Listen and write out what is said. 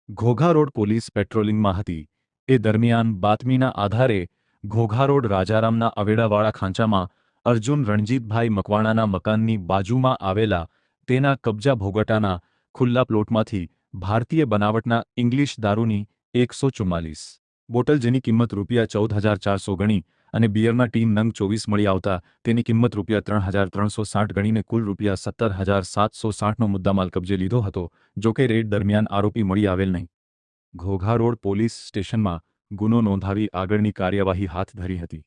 Ghogha road police પેટ્રોલિંગમાં હતી એ દરમિયાન બાતમીના આધારે ઘોઘા રોડ રાજારામના અવેડાવાળા ખાંચામાં અર્જુન રણજીતભાઈ મકવાણાના મકાનની બાજુમાં આવેલા તેના કબજા ભોગવટાના ખુલ્લા પ્લોટમાંથી ભારતીય બનાવટના ઇંગ્લિશ દારૂની 144 બોટલ જેની કિંમત ₹14,400 ગણી અને બિયરના ટીન નંગ 24 મળી આવતા તેની કિંમત ₹3,360 ગણીને કુલ ₹17,760નો મુદ્દામાલ કબજે લીધો હતો. જોકે રેડ દરમિયાન આરોપી મળી આવેલ નહીં. ઘોઘા રોડ પોલીસ સ્ટેશનમાં ગુનો નોંધાવી આગળની કાર્યવાહી હાથ ધરી હતી.